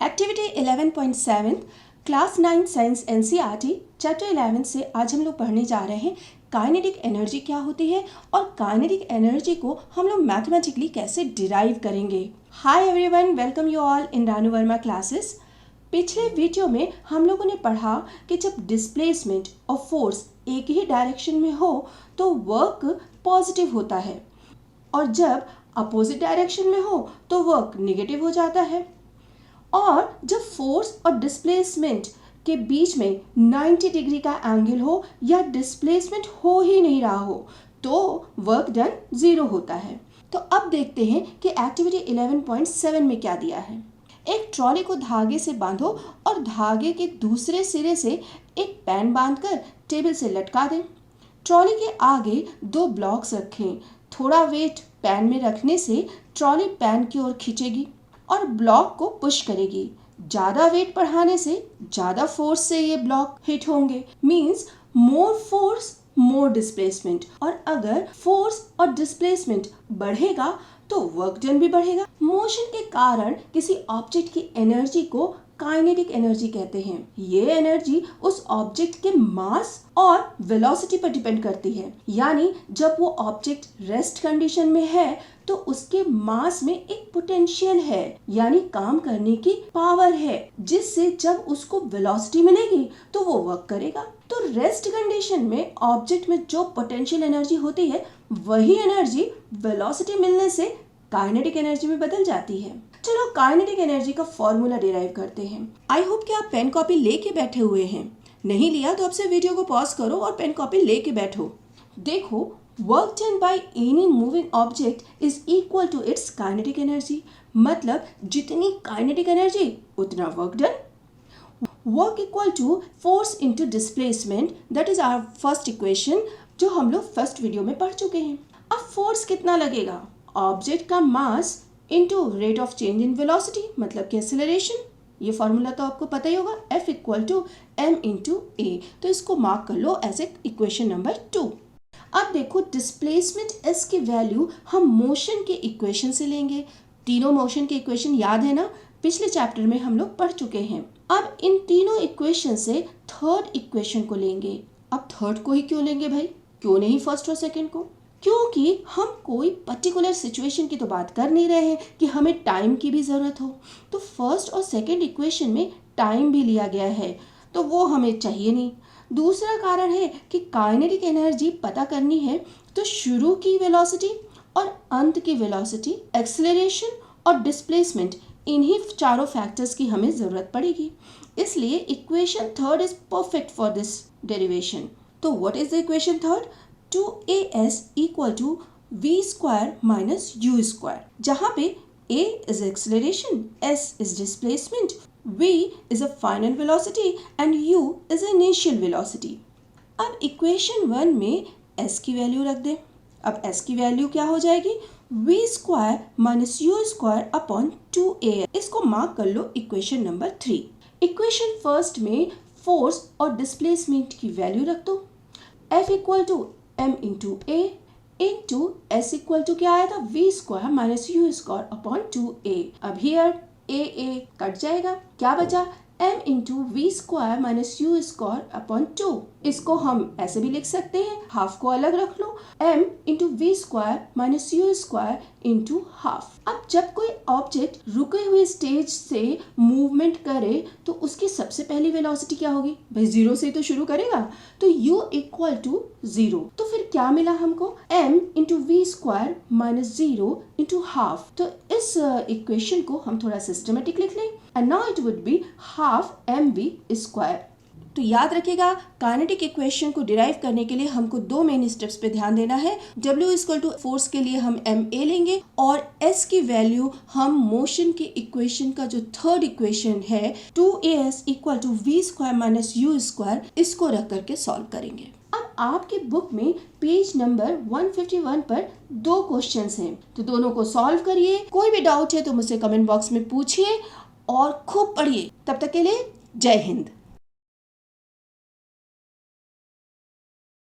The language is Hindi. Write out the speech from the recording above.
Activity 11.7 class 9 science NCERT chapter 11 से आज हम लोग पढ़ने जा रहे हैं काइनेटिक एनर्जी क्या होती है और काइनेटिक एनर्जी को हम लोग मैथमेटिकली कैसे डिराइव करेंगे। Hi everyone, welcome you all in Ranu Verma classes. पिछले वीडियो में हम लोगों ने पढ़ा कि जब डिस्प्लेसमेंट और फोर्स एक ही डायरेक्शन में हो तो वर्क पॉजिटिव होता है और जब अपोजिट डायरेक्शन में हो तो वर्क नेगेटिव हो जाता है। और जब फोर्स और डिस्प्लेसमेंट के बीच में 90 डिग्री का एंगल हो या डिस्प्लेसमेंट हो ही नहीं रहा हो तो वर्क डन 0 होता है। तो अब देखते हैं कि एक्टिविटी 11.7 में क्या दिया है। एक ट्रॉली को धागे से बांधो और धागे के दूसरे सिरे से एक पेन बांधकर टेबल से लटका दें। ट्रॉली के आगे 2 ब्लॉक्स रखें। थोड़ा वेट पेन में रखने से ट्रॉली पेन की ओर खींचेगी और ब्लॉक को पुश करेगी। ज़्यादा वेट बढ़ाने से ज़्यादा फोर्स से ये ब्लॉक हिट होंगे, मींस मोर फोर्स मोर डिस्प्लेसमेंट। और अगर फोर्स और डिस्प्लेसमेंट बढ़ेगा तो वर्क डन भी बढ़ेगा। मोशन के कारण किसी ऑब्जेक्ट की एनर्जी को काइनेटिक एनर्जी कहते हैं। ये एनर्जी उस ऑब्जेक्ट के मास और वेलोसिटी पर डिपेंड करती है। यानी जब वो ऑब्जेक्ट रेस्ट कंडीशन में है तो उसके मास में एक पोटेंशियल है, यानी काम करने की पावर है, जिससे जब उसको वेलोसिटी मिलेगी तो वो वर्क करेगा। तो रेस्ट कंडीशन में ऑब्जेक्ट में जो पोटेंशियल एनर्जी होती है वही एनर्जी वेलोसिटी मिलने से काइनेटिक एनर्जी में बदल जाती है। चलो काइनेटिक एनर्जी का फॉर्मूला डिराइव करते हैं। आई होप कि आप पेन कॉपी लेके बैठे हुए हैं। नहीं लिया तो अब से वीडियो को पॉज करो और पेन कॉपी लेके बैठो। देखो, work done by any moving object is equal to its kinetic energy. मतलब जितनी काइनेटिक एनर्जी उतना work done. Work equal to force into displacement, that is our first equation जो हम लोग फर्स्ट वीडियो में पढ़ चुके हैं। अब फोर्स कितना लगेगा? ऑब्जेक्ट का mass into rate of change in velocity, मतलब कि एक्सेलरेशन। ये फॉर्मूला तो आपको पता ही होगा, F equal to m into a. तो इसको मार्क कर लो एज ए इक्वेशन नंबर 2। अब देखो, डिस्प्लेसमेंट s की वैल्यू हम मोशन के इक्वेशन से लेंगे। तीनों मोशन के इक्वेशन याद है ना, पिछले चैप्टर में हम लोग पढ़ चुके हैं। अब इन तीनों इक्वेशन से थर्ड इक्वेशन को लेंगे। अब थर्ड को ही क्यों लेंगे भाई, क्यों नहीं फर्स्ट और सेकेंड को? क्योंकि हम कोई पर्टिकुलर सिचुएशन की तो बात कर नहीं रहे हैं कि हमें टाइम की भी ज़रूरत हो। तो फर्स्ट और सेकेंड इक्वेशन में टाइम भी लिया गया है तो वो हमें चाहिए नहीं। दूसरा कारण है कि काइनेटिक एनर्जी पता करनी है तो शुरू की वेलोसिटी और अंत की वेलोसिटी, एक्सेलरेशन और डिस्प्लेसमेंट, इन्हीं चारों फैक्टर्स की हमें ज़रूरत पड़ेगी। इसलिए equation third is perfect for this derivation. तो what is the equation third? 2as equal to v square minus u square, जहाँ पे a is acceleration, s is displacement, v is a final velocity and u is initial velocity। अब इक्वेशन 1 में s की वैल्यू रख दें। अब s की वैल्यू क्या हो जाएगी? v square minus u square upon 2a। इसको मार्क कर लो इक्वेशन नंबर 3। इक्वेशन फर्स्ट में फोर्स और डिस्प्लेसमेंट की वैल्यू रख दो। F equal to m into a into s equal to क्या आया था? v square minus u square upon 2a। अब हियर a कट जाएगा, क्या बचा? m into v square minus u square upon 2। इसको हम ऐसे भी लिख सकते हैं, हाफ को अलग रख लो, m into v square minus u square into half. अब जब कोई ऑब्जेक्ट रुके हुए स्टेज से मूवमेंट करे तो उसकी सबसे पहली वेलोसिटी क्या होगी भाई? 0 से तो शुरू करेगा, तो u इक्वल टू 0। तो फिर क्या मिला हमको? m into v square minus 0 into half. तो इस इक्वेशन को हम थोड़ा सिस्टमेटिक लिख लें and now it would be half mv square. तो याद रखिएगा, काइनेटिक इक्वेशन को डिराइव करने के लिए हमको 2 मेन स्टेप्स पे ध्यान देना है। W इक्वल टू फोर्स के लिए हम ma लेंगे और s की वैल्यू हम मोशन के इक्वेशन का जो थर्ड इक्वेशन है 2as equal to v square minus u square, इसको रख करके सॉल्व करेंगे। अब आपके बुक में पेज नंबर 151 पर 2 क्वेश्चंस हैं, तो दोनों को सॉल्व करिए। कोई भी डाउट है तो मुझसे कमेंट बॉक्स में पूछिए और खूब पढ़िए। तब तक के लिए जय हिंद।